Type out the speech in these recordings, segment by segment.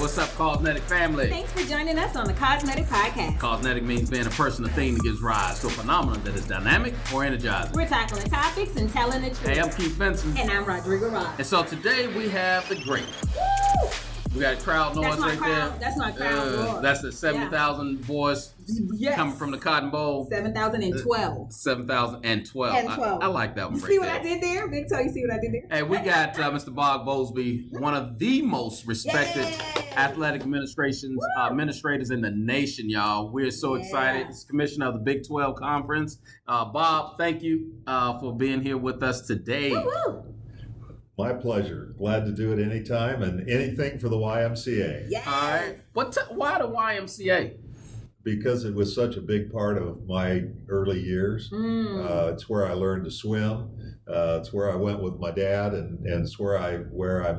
what's up, CAUSENETIC family? Thanks for joining us on the CAUSENETIC podcast. CAUSENETIC means being a person or thing that gives rise to a phenomenon that is dynamic or energizing. We're tackling topics and telling the truth. Hey, I'm Keith Benson. And I'm Rodrigo Ross. And so today we have the great. Woo! We got crowd noise right there. That's my crowd noise. That's the 70,000 voice coming from the Cotton Bowl. 7,012. 7,012. And 12. I like that one. You see what I did there? Big toe, you see what I did there? Hey, we got Mr. Bowlsby, one of the most respected athletic administrators in the nation, y'all. We're so excited. He's commissioner of the Big 12 Conference. Bob, thank you for being here with us today. Woo-hoo. My pleasure. Glad to do it anytime and anything for the YMCA. Yes. All right. Why the YMCA? Because it was such a big part of my early years. It's where I learned to swim. It's where I went with my dad, and it's where I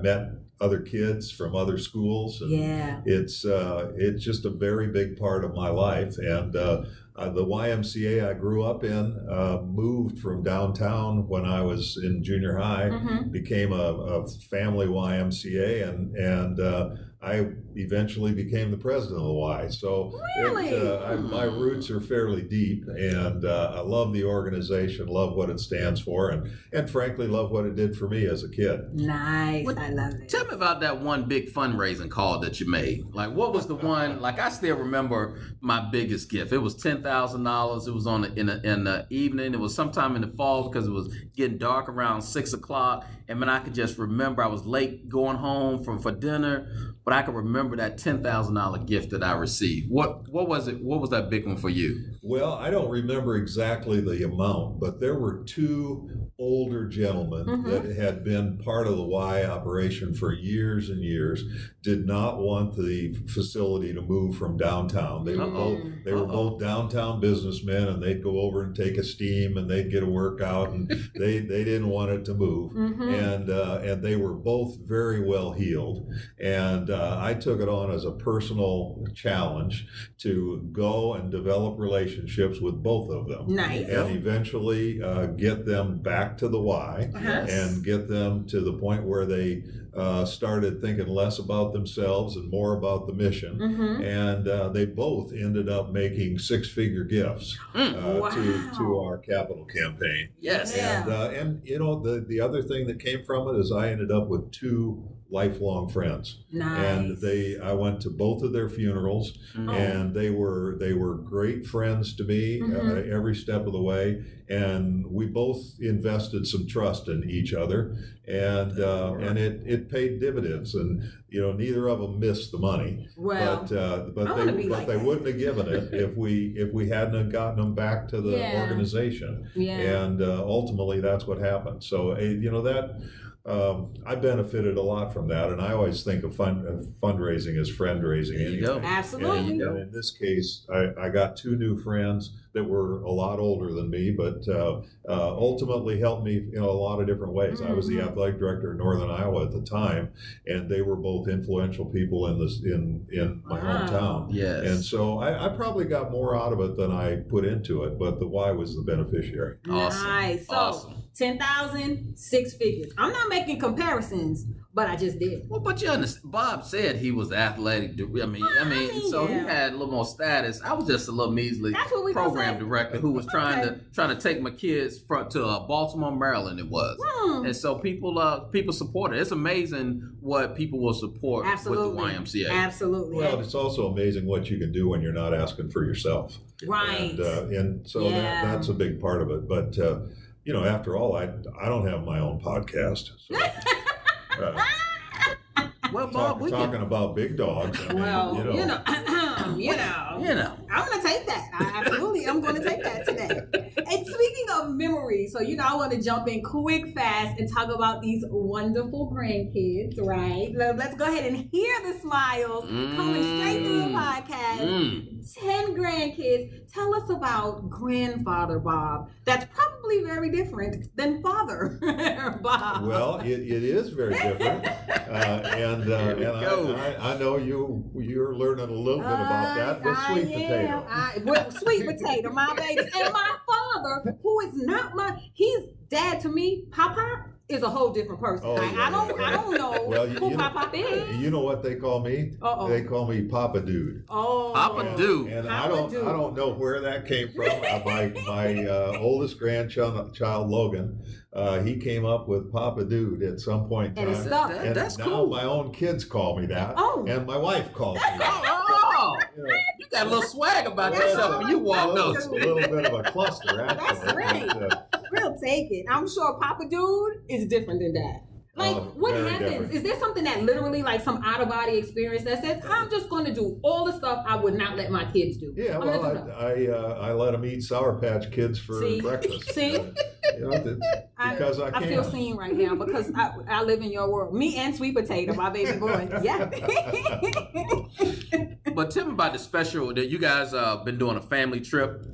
met other kids from other schools. And it's just a very big part of my life. And the YMCA I grew up in moved from downtown when I was in junior high, became a family YMCA, and I eventually became the president of the Y. So my roots are fairly deep, and I love the organization, love what it stands for, and frankly love what it did for me as a kid. Nice. I love it. Tell me about that one big fundraising call that you made. Like, what was the one? Like, I still remember my biggest gift. It was $10,000. It was in the evening. It was sometime in the fall because it was getting dark around 6 o'clock. And then I could just remember I was late going home for dinner, but I could remember that $10,000 gift that I received. What was it? What was that big one for you? Well, I don't remember exactly the amount, but there were two older gentlemen that had been part of the Y operation for years and years, did not want the facility to move from downtown. They were both downtown businessmen, and they'd go over and take a steam, and they'd get a workout, and they didn't want it to move. And they were both very well heeled. And I took it on as a personal challenge to go and develop relationships with both of them. Nice. And eventually get them back to the Y and get them to the point where they started thinking less about themselves and more about the mission. And they both ended up making six-figure gifts to our capital campaign. Yes. And you know, the other thing that came from it is I ended up with two lifelong friends. Nice. And I went to both of their funerals, and they were great friends to me every step of the way. And we both invested some trust in each other, and it paid dividends. And you know, neither of them missed the money. Well, but they wouldn't have given it if we hadn't gotten them back to the organization. And ultimately, that's what happened. So you know that. I benefited a lot from that, and I always think of fundraising as friend raising. There you go. Absolutely. And in this case, I got two new friends that were a lot older than me, but ultimately helped me in a lot of different ways. I was the athletic director in Northern Iowa at the time, and they were both influential people in my hometown. Yes. And so I probably got more out of it than I put into it, but the Y was the beneficiary. Awesome. Nice. So, awesome. 10,000, 6 figures. I'm not making comparisons, but I just did. Well, but you understand, Bob said he was athletic. I mean, so he had a little more status. I was just a little measly program director who was trying to take my kids to Baltimore, Maryland. It was, and so people support it. It's amazing what people will support with the YMCA. Absolutely. Well, it's also amazing what you can do when you're not asking for yourself. Right. And so that's a big part of it. But you know, after all, I don't have my own podcast. So, well, Bob, talking about big dogs. I mean, you know, I'm going to take that. I'm going to take that today. And speaking of memories, so, you know, I want to jump in quick, fast, and talk about these wonderful grandkids, right? Let's go ahead and hear the smiles coming straight through the podcast. 10 grandkids. Tell us about grandfather Bob. That's probably very different than father Bob. Well, it is very different. And I know you're learning a little bit about that, but sweet potato. Sweet potato, my baby. And my father, who is not he's dad to me, Papa. is a whole different person. Oh, Like, yeah, I don't know Well, who Pop is. You know what they call me? Uh-oh. They call me Papa Dude. Oh, Papa Dude. And Papa I Dude. don't know where that came from. My oldest grandchild Logan, he came up with Papa Dude at some point in And time. it's stuck. And That's now cool. my own kids call me that. Oh. And my wife calls me that. Oh, You know, you got a little swag about That's yourself when you walk well, those. it's a little bit of a cluster, actually. That's great. We'll take it. I'm sure Papa Dude is different than that. Like, what very happens? different. Is there something that literally, like some out of body experience that says, I'm just going to do all the stuff I would not let my kids do? Yeah, I'm gonna well, do that. I let them eat Sour Patch Kids for See? breakfast. See? You know, because I can. I feel seen right now because I live in your world. Me and Sweet Potato, my baby boy. Yeah. But tell me about the special that you guys been doing a family trip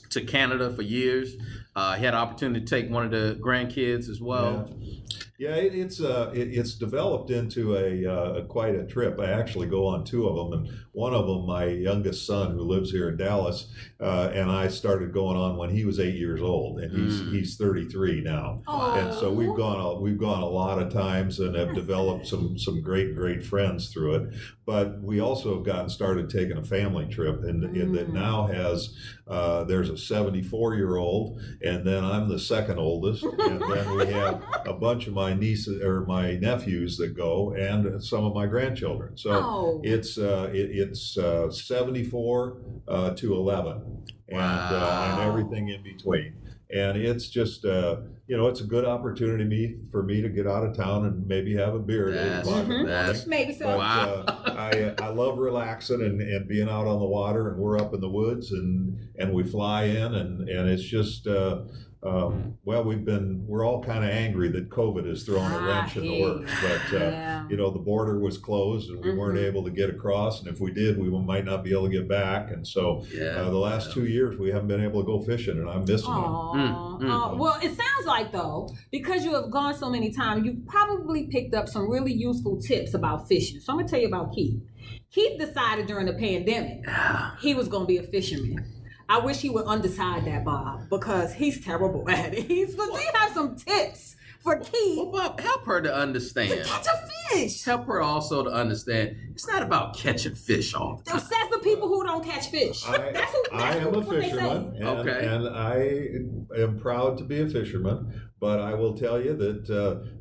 to Canada for years. He had an opportunity to take one of the grandkids as well. Yeah, it's developed into a quite a trip. I actually go on two of them, and one of them, my youngest son, who lives here in Dallas, and I started going on when he was 8 years old, and he's 33 now. Oh. And so we've gone a lot of times and have developed some great friends through it. But we also have gotten started taking a family trip, and that now has there's a 74-year-old, and then I'm the second oldest, and then we have a bunch of my nieces or my nephews that go, and some of my grandchildren. So it's 74 to 11, and everything in between. And it's just, it's a good opportunity for me to get out of town and maybe have a beer at 8 o'clock in the morning. Maybe so. But I love relaxing and being out on the water, and we're up in the woods, and we fly in, and it's just, we're all kind of angry that COVID has thrown a wrench in the works. But, the border was closed, and we weren't able to get across. And if we did, we might not be able to get back. And so the last 2 years, we haven't been able to go fishing, and I'm missing it. Well, it sounds like, though, because you have gone so many times, you've probably picked up some really useful tips about fishing. So I'm going to tell you about Keith. Keith decided during the pandemic he was going to be a fisherman. I wish he would undecide that, Bob, because he's terrible at it. Do you have some tips for Keith? Well, Bob, help her to understand. To catch a fish. Help her also to understand it's not about catching fish all the time. That's the people who don't catch fish. I am a fisherman, and I am proud to be a fisherman. But I will tell you that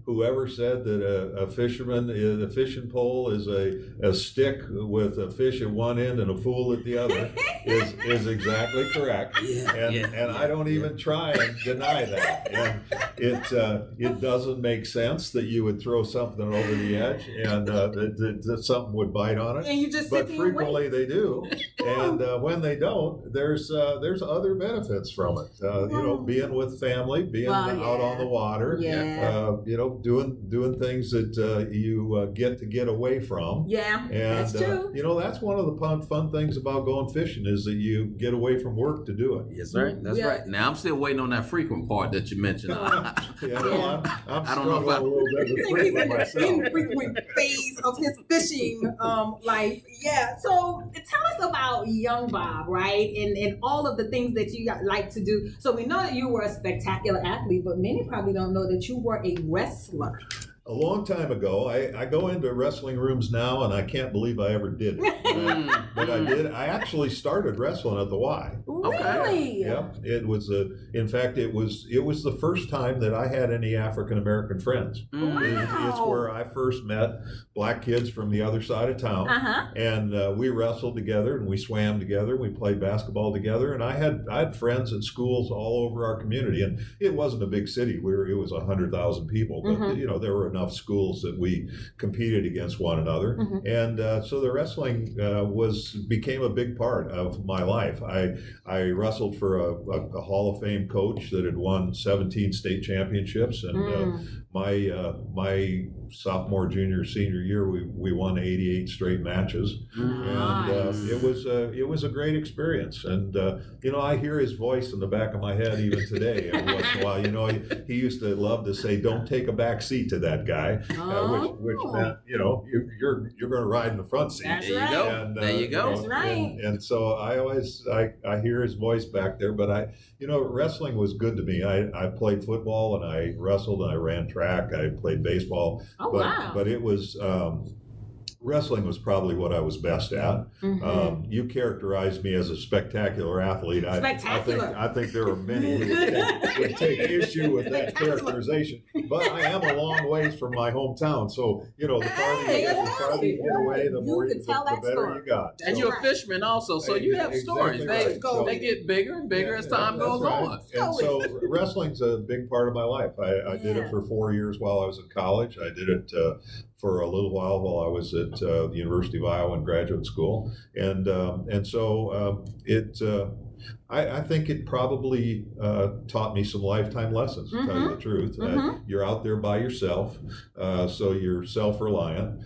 whoever said that a fishing pole is a stick with a fish at one end and a fool at the other is exactly correct. And I don't even try and deny that. And it doesn't make sense that you would throw something over the edge and that something would bite on it. And you just but frequently they do. And when they don't, there's other benefits from it. Being with family, being out on the water, doing things that you get away from. Yeah, and that's true. That's one of the fun things about going fishing is that you get away from work to do it. Yes, sir. That's right. Now I'm still waiting on that frequent part that you mentioned. I'm I don't know if struggling a little bit with frequent myself. Infrequent phase of his fishing life. Yeah. So tell us about young Bob, right? And all of the things that you like to do. So we know that you were a spectacular athlete, but many probably don't know that you were a wrestler. A long time ago, I go into wrestling rooms now, and I can't believe I ever did it. But I did. I actually started wrestling at the Y. Really? Yeah. It was in fact, it was the first time that I had any African American friends. Wow. It's where I first met black kids from the other side of town, and we wrestled together, and we swam together, we played basketball together, and I had friends at schools all over our community, and it wasn't a big city. It was 100,000 people, but there were enough schools that we competed against one another, and so the wrestling became a big part of my life. I wrestled for a Hall of Fame coach that had won 17 state championships, and my sophomore, junior, senior year, we won 88 straight matches, and it was a great experience. And I hear his voice in the back of my head even today every once in a while. He used to love to say, "Don't take a back seat to that that guy, which meant you're going to ride in the front seat. That's There you go. And, there you go. That's right. And so I hear his voice back there, but wrestling was good to me. I played football and I wrestled and I ran track. I played baseball. Oh, wow. But it was, wrestling was probably what I was best at. You characterized me as a spectacular athlete. Spectacular. I think there are many who would take issue with that characterization. But I am a long ways from my hometown, so the farther you get away, the more the better you got. And you're a fisherman also, so you have stories. Right. They get bigger and bigger as time goes on. And so wrestling's a big part of my life. I did it for 4 years while I was in college. I did it for a little while I was at the University of Iowa in graduate school, and so I think it probably taught me some lifetime lessons, to tell you the truth. You're out there by yourself, so you're self-reliant.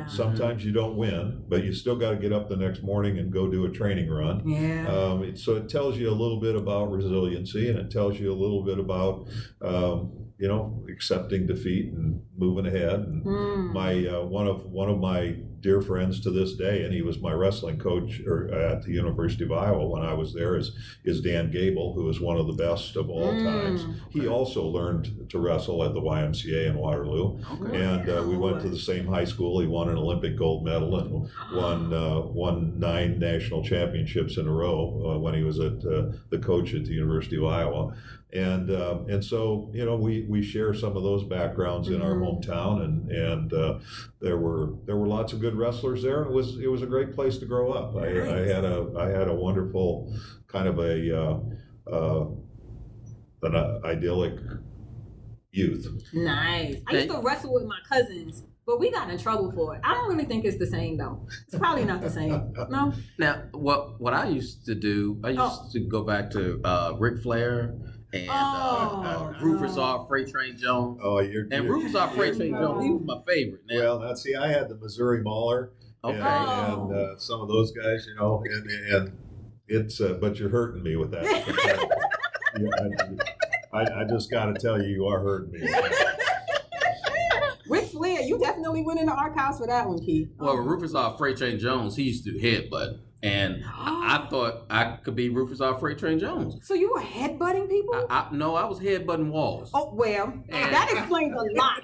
Sometimes you don't win, but you still got to get up the next morning and go do a training run. So it tells you a little bit about resiliency, and it tells you a little bit about accepting defeat and moving ahead. And my one of my dear friends to this day, and he was my wrestling coach at the University of Iowa when I was there, is Dan Gable, who is one of the best of all times. He also learned to wrestle at the YMCA in Waterloo, and we went to the same high school. He won an Olympic gold medal and won 9 national championships in a row when he was the coach at the University of Iowa. And so we share some of those backgrounds in our hometown, and there were lots of good wrestlers there. It was a great place to grow up. I had a wonderful kind of an idyllic youth. Nice. I used to wrestle with my cousins, but we got in trouble for it. I don't really think it's the same though. It's probably not the same. No. Now, what I used to do, I used to go back to Ric Flair. And Rufus R. Freight Train Jones. Rufus R. Freight Train Jones, he was my favorite. Now. Well, I had the Missouri Mauler, and some of those guys, and it's but you're hurting me with that. I just got to tell you are hurting me. Ric Flair, you definitely went in the archives for that one, Keith. Well, Rufus R. Freight Train Jones, he used to headbutt. And I thought I could be Rufus R. Freight Train Jones. So you were headbutting people? No, I was headbutting walls. Oh, well, that explains a lot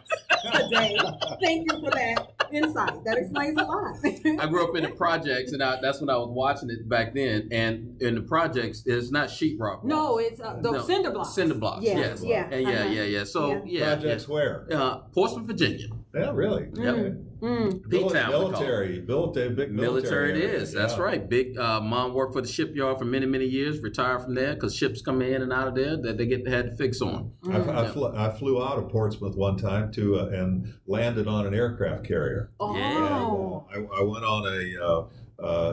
today. Thank you for that insight. That explains a lot. I grew up in the projects, and that's when I was watching it back then. And in the projects, it's not sheetrock walls. No, it's the cinder blocks. Cinder blocks, yes. Yeah. Yeah. So, Projects where? Portsmouth, Virginia. Yeah, really? Yep. Military, big military. It is. That's right. Big. Mom worked for the shipyard for many, many years. Retired from there because ships come in and out of there that they had to fix on. I flew out of Portsmouth one time and landed on an aircraft carrier. Oh. And, I went on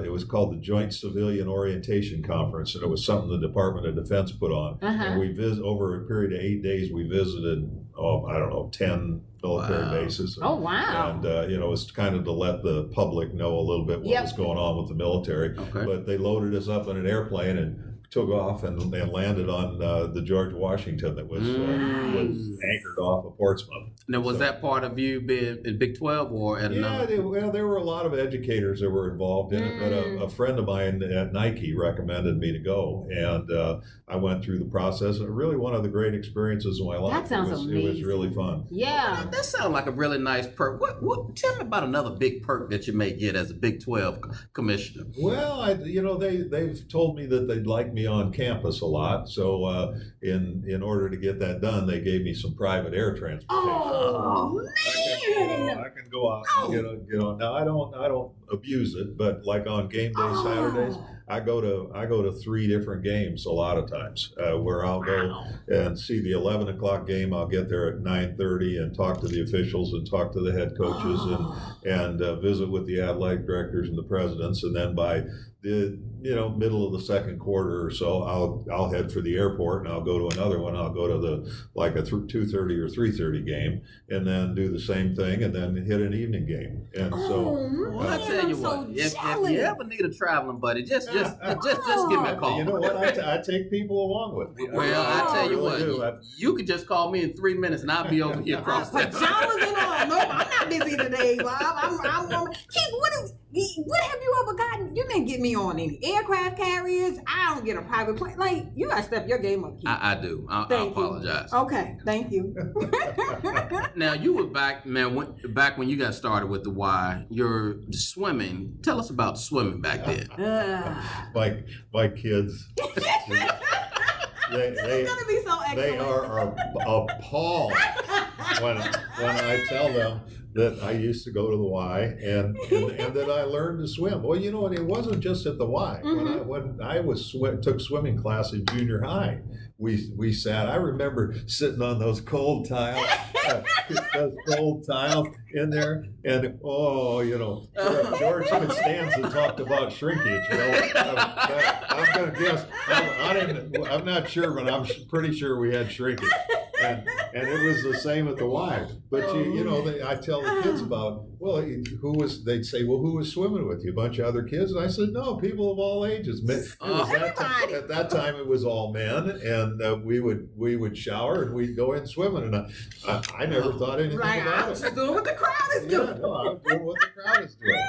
it was called the Joint Civilian Orientation Conference, and it was something the Department of Defense put on. And we over a period of 8 days, we visited 10 military bases. And it was kind of to let the public know a little bit what was going on with the military. But they loaded us up in an airplane and took off and landed on the George Washington that was anchored off of Portsmouth. Now, was that part of you being in Big 12 or at another? There were a lot of educators that were involved in it, but a friend of mine at Nike recommended me to go, and I went through the process. And really one of the great experiences of my life. That sounds amazing. It was really fun. Yeah. That sounds like a really nice perk. What? Tell me about another big perk that you may get as a Big 12 commissioner. Well, they've told me that they'd like me on campus a lot, so in order to get that done, they gave me some private air transportation. Oh man! I can go out and get on. Now I don't abuse it, but like on game day Saturdays, I go to 3 different games a lot of times where I'll go and see the 11 o'clock game. I'll get there at 9:30 and talk to the officials and talk to the head coaches and visit with the athletic directors and the presidents. And then by middle of the second quarter or so, I'll head for the airport and I'll go to another one. I'll go to a 2:30 or 3:30 game, and then do the same thing, and then hit an evening game. And well, I tell you what, if you ever need a traveling buddy, just give me a call. You know what? I take people along with me. Well, I tell you what, you could just call me in 3 minutes and I'll be over here across town. Pajamas and all. No, I'm not busy today, Bob. Keith, what have you ever gotten? You didn't get me on any aircraft carriers. I don't get a private plane. Like, you gotta step your game up, Keith. I do. I apologize. Okay, thank you. Now, you were back when you got started with the Y. You're swimming. Tell us about swimming back then. My kids. This is gonna be so excellent. They are appalled when I tell them that I used to go to the Y and that I learned to swim. Well, and it wasn't just at the Y. Mm-hmm. When I took swimming class in junior high, we sat. I remember sitting on those cold tiles, in there, and George Costanza talked about shrinkage. I'm going to guess. I'm not sure, but I'm pretty sure we had shrinkage. And it was the same at the Y. But I tell the kids about, they'd say, well, who was swimming with you? A bunch of other kids? And I said, no, people of all ages. At that time, it was all men, and we would shower and we'd go in swimming. And I never thought anything about it. I was just doing what the crowd is doing. Yeah, no, I was doing what the crowd is doing.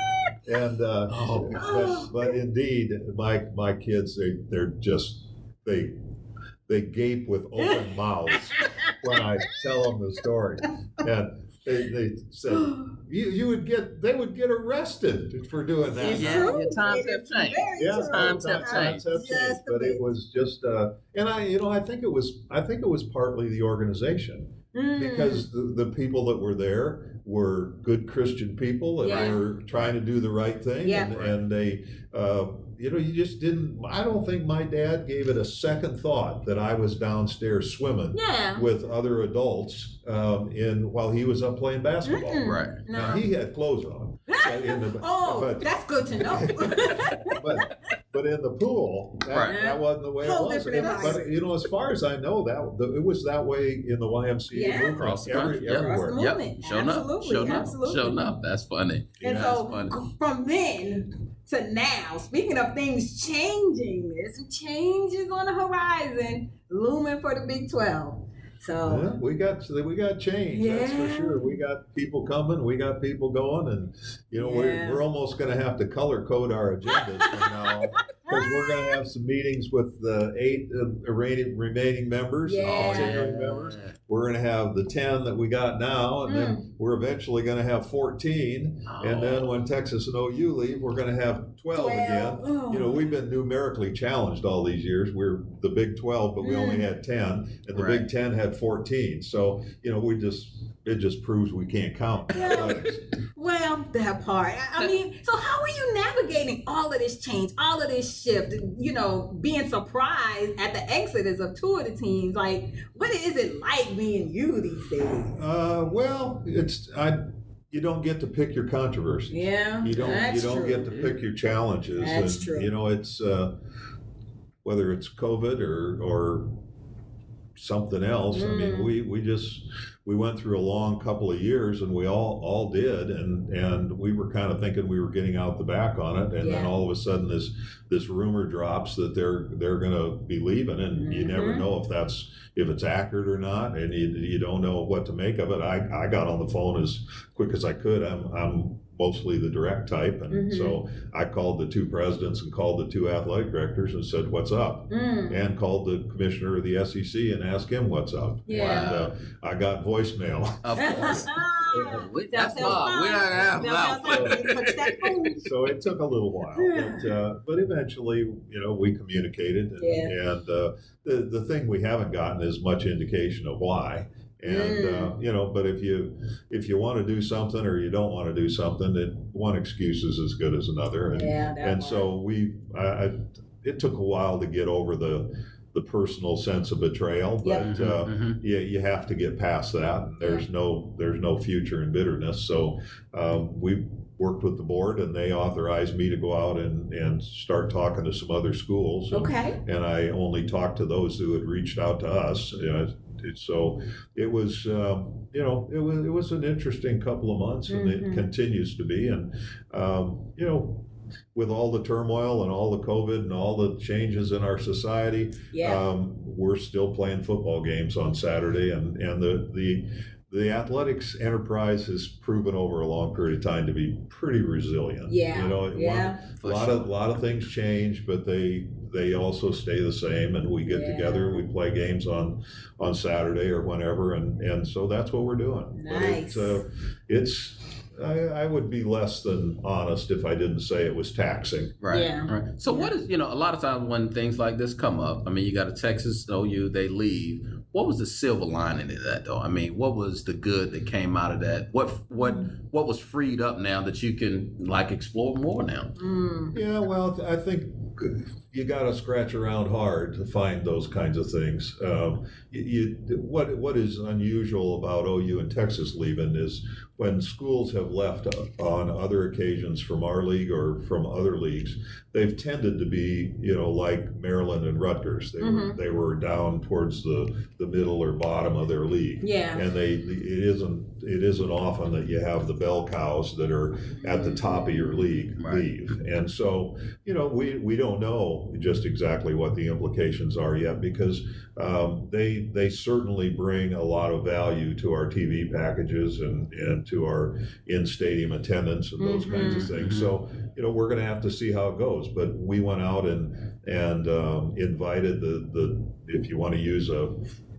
And but indeed, my kids, they gape with open mouths when I tell them the story. And they said they would get arrested for doing that. Yeah, times have changed. Times have changed. But it was just and I think it was partly the organization. Because the people that were there were good Christian people and were trying to do the right thing, and they you just didn't. I don't think my dad gave it a second thought that I was downstairs swimming with other adults while he was up playing basketball. Mm-mm. Right. No. Now, he had clothes on. That's good to know. But in the pool, that wasn't the way it was. But as far as I know, it was that way in the YMCA movement across the country, everywhere. Yep. Show enough. That's funny. And from then to now, speaking of things changing, there's some changes on the horizon looming for the Big 12. So we got change. That's for sure. We got people coming. We got people going, and we're almost going to have to color code our agendas from now, because we're going to have some meetings with the 8 remaining members, continuing members. We're going to have the 10 that we got now, and then we're eventually going to have 14. And then when Texas and OU leave, we're going to have 12 again. Oh. We've been numerically challenged all these years. We're the Big 12, but we only had 10, and the Big 10 had 14. So, it just proves we can't count. Well, that part. I mean, so how are you navigating all of this change, all of this shift, being surprised at the exodus of 2 of the teams? Like, what is it like being you these days? Well, you don't get to pick your controversy. Yeah, you don't get to pick your challenges. That's true. It's whether it's COVID or something else. I mean, we went through a long couple of years, and we all did, and we were kind of thinking we were getting out the back on it, and then all of a sudden this rumor drops that they're going to be leaving, and you never know if it's accurate or not, and you don't know what to make of it. I got on the phone as quick as I could. I'm mostly the direct type, and so I called the 2 presidents and called the 2 athletic directors and said, what's up? And called the commissioner of the SEC and asked him what's up. And I got voicemail. Of course. That's Bob. We don't have that. So it took a little while, but eventually, we communicated, and the thing we haven't gotten is much indication of why. And but if you want to do something or you don't want to do something, then one excuse is as good as another. And so it took a while to get over the the personal sense of betrayal, but you have to get past that. There's no future in bitterness. So we worked with the board, and they authorized me to go out and start talking to some other schools. And I only talked to those who had reached out to us. So it was, it was an interesting couple of months, and it continues to be. And with all the turmoil and all the COVID and all the changes in our society, we're still playing football games on Saturday, and the athletics enterprise has proven over a long period of time to be pretty resilient. A lot of things change, but they also stay the same, and we get together and we play games on Saturday or whenever, and so that's what we're doing. Nice. But I would be less than honest if I didn't say it was taxing. Right. So what is, a lot of times when things like this come up, I mean, you got a Texas OU, they leave. What was the silver lining in that, though? I mean, what was the good that came out of that? What was freed up now that you can explore more now? Yeah, well, I think you got to scratch around hard to find those kinds of things. What is unusual about OU and Texas leaving is when schools have left on other occasions from our league or from other leagues, they've tended to be, like Maryland and Rutgers. They were down towards the middle or bottom of their league. And it isn't often that you have the bell cows that are at the top of your league leave. And so, we don't know just exactly what the implications are yet, because they certainly bring a lot of value to our TV packages and to our in-stadium attendance and those kinds of things. So, we're going to have to see how it goes. But we went out and invited the if you want to use a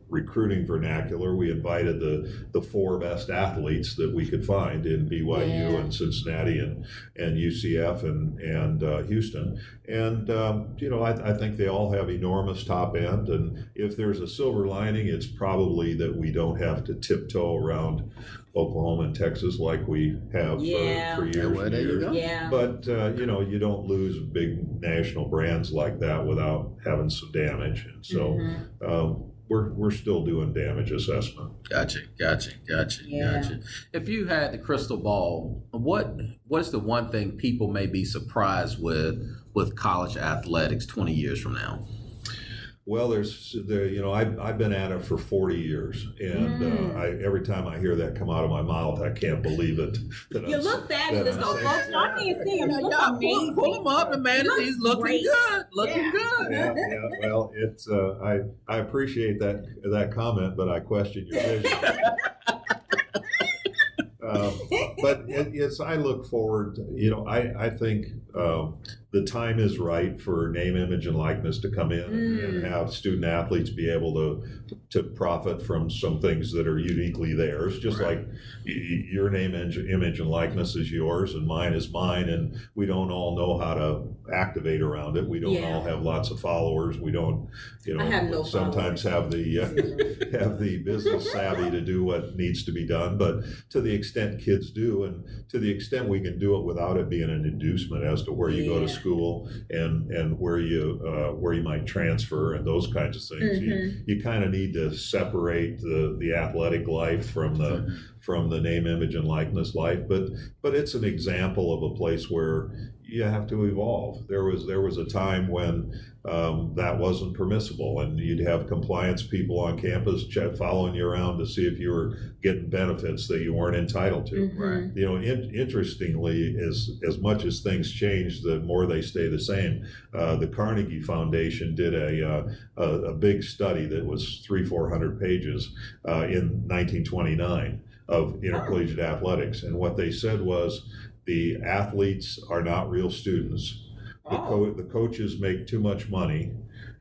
recruiting vernacular, we invited the four best athletes that we could find in BYU and Cincinnati and UCF and Houston. And, I think they all have enormous top end. And if there's a silver lining, it's probably that we don't have to tiptoe around Oklahoma and Texas like we have for years and years. But, you don't lose big national brands like that without having some damage. And so we're still doing damage assessment. Gotcha. If you had the crystal ball, what's the one thing people may be surprised with college athletics 20 years from now? Well, I've been at it for 40 years, and every time I hear that come out of my mouth, I can't believe it. You look fabulous, though, folks. I can't see him. You look amazing. Pull him up, and man, he's looking good. Looking good. Yeah. Well, it's I appreciate that comment, but I question your vision. But I look forward. I think the time is right for name, image, and likeness to come in and have student athletes be able to profit from some things that are uniquely theirs. Just like your name, image, and likeness is yours, and mine is mine, and we don't all know how to activate around it. We don't all have lots of followers. We don't, sometimes have the business savvy to do what needs to be done. But to the extent kids do, and to the extent we can do it without it being an inducement as to where you go to school and where you might transfer and those kinds of things, you kind of need to separate the athletic life from the name, image, and likeness life. But it's an example of a place where you have to evolve. There was a time when that wasn't permissible, and you'd have compliance people on campus following you around to see if you were getting benefits that you weren't entitled to. Interestingly, as much as things change, the more they stay the same. The Carnegie Foundation did a big study that was 300-400 pages in 1929 of intercollegiate athletics, and what they said was the athletes are not real students. The coaches make too much money,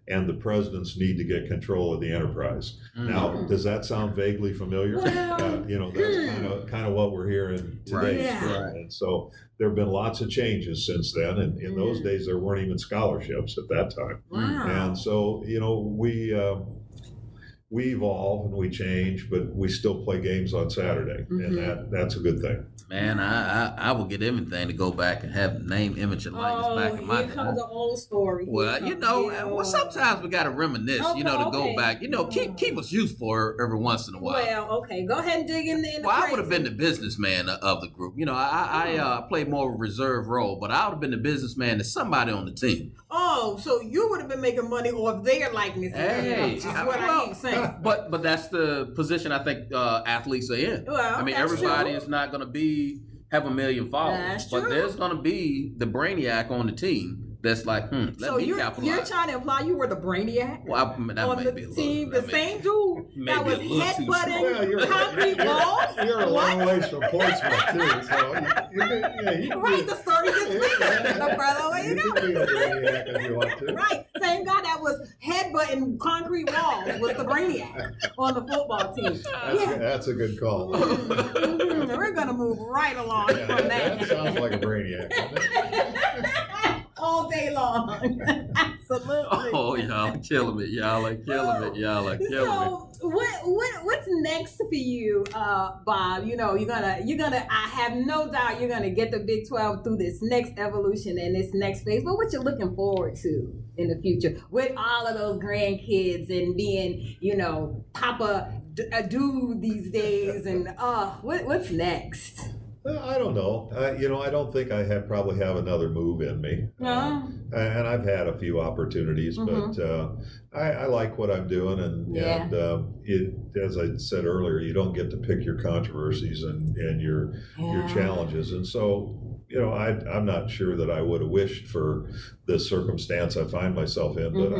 and the presidents need to get control of the enterprise. Now, does that sound vaguely familiar? That's kind of what we're hearing today. And so there have been lots of changes since then, and in those days there weren't even scholarships at that time. And so we evolve and we change, but we still play games on Saturday, and that's a good thing. Man, I will get everything to go back and have name, image, and likeness back in my here comes an old story. Well, well, sometimes we got to reminisce, to go back, keep us useful every once in a while. Well, okay, go ahead and dig in there. Well, I would have been the businessman of the group. I played more of a reserve role, but I would have been the businessman to somebody on the team. Oh, so you would have been making money off their likeness. Hey, is what I keep saying. But that's the position I think athletes are in. Well, I mean, everybody is not going to have 1 million followers, but there's going to be the brainiac on the team that's like, let me capitalize. You're trying to imply you were the brainiac that on may the be a little, team, the same dude that was headbutting Well, concrete walls? You're a long ways from Portsmouth, too. So you Right, the story just went. The brother, where you can be a brainiac if you want to. Right, same guy that was headbutting concrete walls was the brainiac on the football team. That's a good call. We're going to move right along from that. That sounds like a brainiac. All day long. Absolutely. Oh, y'all are killing me. Y'all are killing me. So what's next for you, Bob? You're gonna I have no doubt you're gonna get the Big 12 through this next evolution and this next phase. But what you're looking forward to in the future with all of those grandkids and being, Papa a dude these days, and what's next? I don't know. I don't think I probably have another move in me. No. And I've had a few opportunities, but I like what I'm doing, and as I said earlier, you don't get to pick your controversies and your challenges, and so. I'm not sure that I would have wished for this circumstance I find myself in, but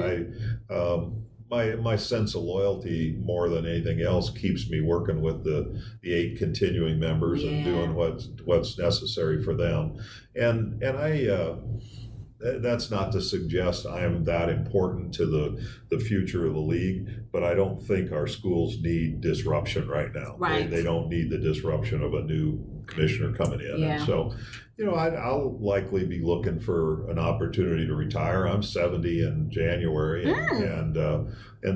my sense of loyalty more than anything else keeps me working with the 8 continuing members and doing what's necessary for them, and I. That's not to suggest I am that important to the future of the league, but I don't think our schools need disruption right now. Right. They don't need the disruption of a new commissioner coming in. And so, I'll likely be looking for an opportunity to retire. I'm 70 in January, and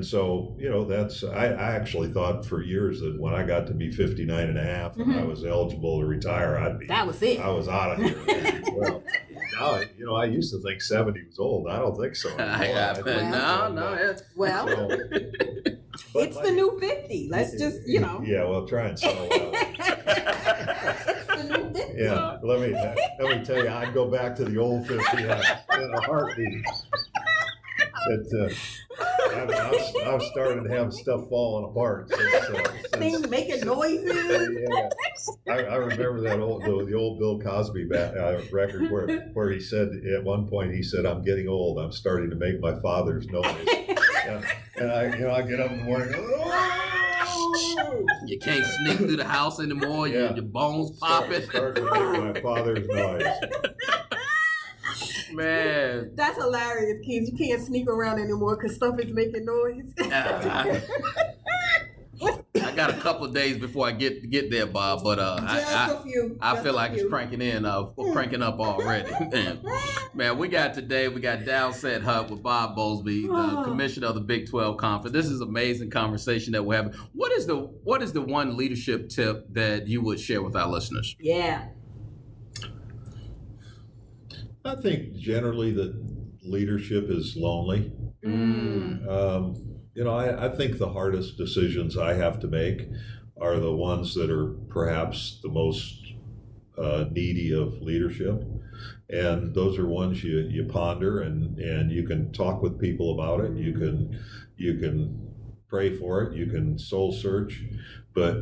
so, that's, I actually thought for years that when I got to be 59 and a half and I was eligible to retire, that was it. I was out of here. Well, now, I used to think 70 was old. I don't think so. Well, it's the new 50. Let's just, Yeah, well, try and settle out. It's the new 50. Yeah, let me tell you, I'd go back to the old 50 in a heartbeat. I've started having stuff falling apart. Things making noises. I remember that the old Bill Cosby record where he said at one point I'm getting old. I'm starting to make my father's noise. And I get up in the morning. You can't sneak through the house anymore. Your bones popping. Start to make my father's noise. Man, that's hilarious, kids. You can't sneak around anymore because stuff is making noise. I got a couple of days before I get there, Bob. But I feel like it's cranking up already. Man, we got Downset Hut with Bob Bowlsby, the commissioner of the Big 12 Conference. This is an amazing conversation that we're having. What is the one leadership tip that you would share with our listeners? Yeah. I think generally that leadership is lonely. I think the hardest decisions I have to make are the ones that are perhaps the most needy of leadership. And those are ones you ponder and you can talk with people about it. You can pray for it. You can soul search. But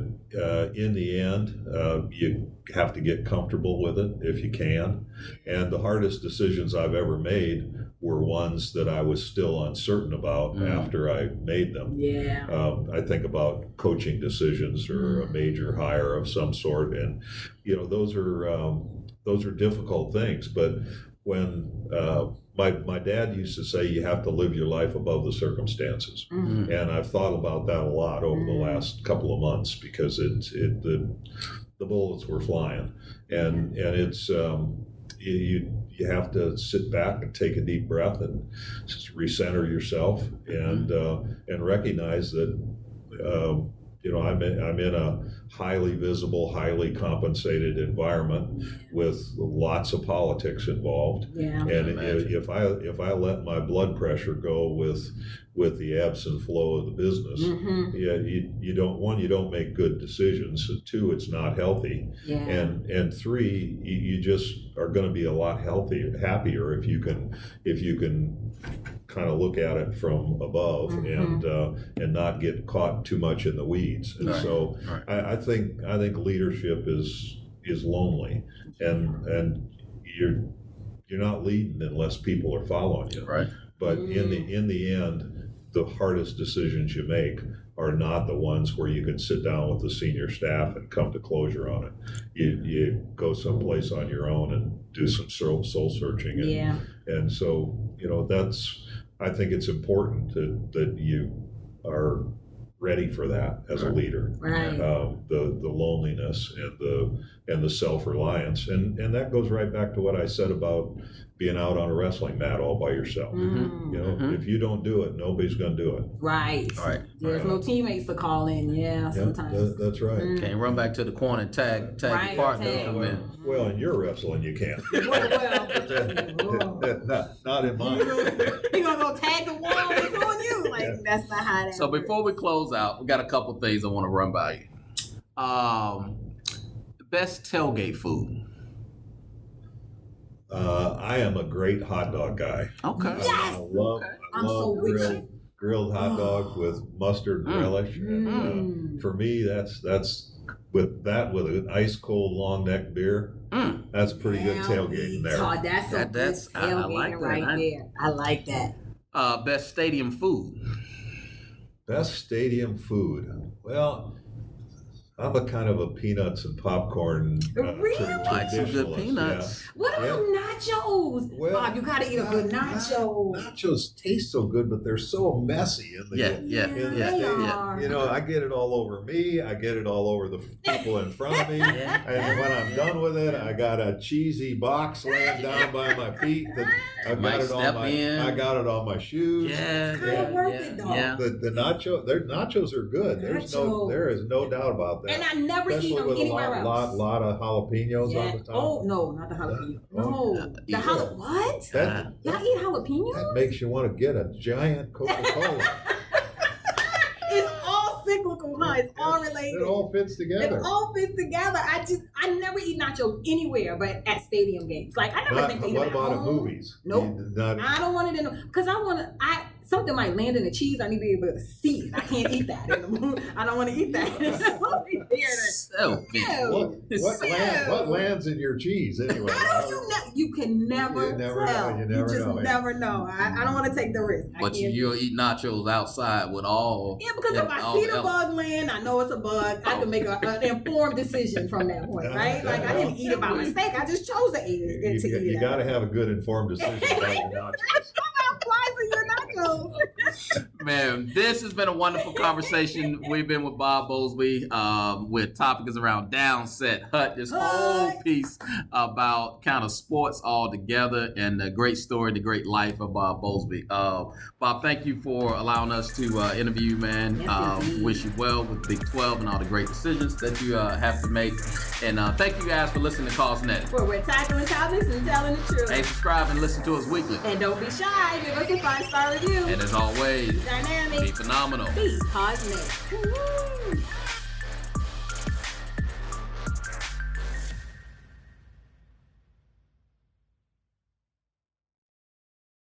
in the end, you have to get comfortable with it if you can. And the hardest decisions I've ever made were ones that I was still uncertain about after I made them. Yeah. I think about coaching decisions or a major hire of some sort, and those are difficult things. But when my dad used to say, you have to live your life above the circumstances, and I've thought about that a lot over the last couple of months because the bullets were flying, and it's you have to sit back and take a deep breath and just recenter yourself and recognize that I'm in a highly visible, highly compensated environment with lots of politics involved. Yeah. And if I let my blood pressure go with the ebbs and flow of the business, you don't make good decisions. 2, it's not healthy. Yeah. And 3, you just are going to be a lot happier if you can kind of look at it from above and not get caught too much in the weeds. And so I think leadership is lonely, and you're not leading unless people are following you. Right. But in the end, the hardest decisions you make are not the ones where you can sit down with the senior staff and come to closure on it. You go someplace on your own and do some soul searching. And so, I think it's important that you are ready for that as a leader. Right. The loneliness and the self-reliance. And that goes right back to what I said about being out on a wrestling mat all by yourself. If you don't do it, nobody's going to do it. Right. There's no teammates to call in. Sometimes. That's right. Can't run back to the corner and tag your partner. Well, in your wrestling, you can. Not in mine. You're going to go tag the wall. It's on you. Like, that's not how that So works. before we close out, we got a couple things I want to run by you. Best tailgate food. I am a great hot dog guy. Okay. I love grilled hot dogs with mustard relish. And, for me, that's with an ice cold long neck beer. That's pretty good tailgating there. Oh, that's tailgating there. I like that. Best stadium food. Best stadium food. Well, I'm a kind of a peanuts and popcorn Really? Like some good traditionalist. peanuts. What about nachos? Well, Bob, you gotta eat a good nacho. Nachos taste so good, but they're so messy in the They are. I get it all over me. I get it all over the people in front of me. And when I'm done with it, I got a cheesy box laying down by my feet. That I got it on my shoes. It's kind of worth it though. Yeah. The nachos are good. There is no doubt about that. And I never eat Especially them with anywhere a else. lot of jalapenos on the top. Oh no, not the jalapeno. No, the what? Y'all eat jalapenos? That makes you want to get a giant Coca-Cola. It's all cyclical, huh? It's all related. It all fits together. I never eat nachos anywhere but at stadium games. Like I never think to eat What at about home. at movies? Nope. I don't want it in because something might land in the cheese. I need to be able to see it. I can't eat that in the movie. I don't want to eat that. What lands in your cheese anyway? You can never tell. You never know. I don't want to take the risk. But you'll eat nachos outside with all. Yeah, because if I see the bug land, I know it's a bug. I can make an informed decision from that point, right? Like I didn't eat it by mistake. I just chose to eat it. You got to have a good informed decision about your nachos. Flies in your nachos. Man, this has been a wonderful conversation. We've been with Bob Bowlsby with topics around Downset Hut, this whole piece about kind of sports all together and the great story, the great life of Bob Bowlsby. Bob, thank you for allowing us to interview you, man. Wish you well with Big 12 and all the great decisions that you have to make. And thank you guys for listening to CAUSENETIC. Where we're tackling topics and telling the truth. Hey, subscribe and listen to us weekly. And don't be shy. Give us a 5-star review. And as always, Dynamic. be phenomenal. Be CAUSENETIC. Woo-hoo.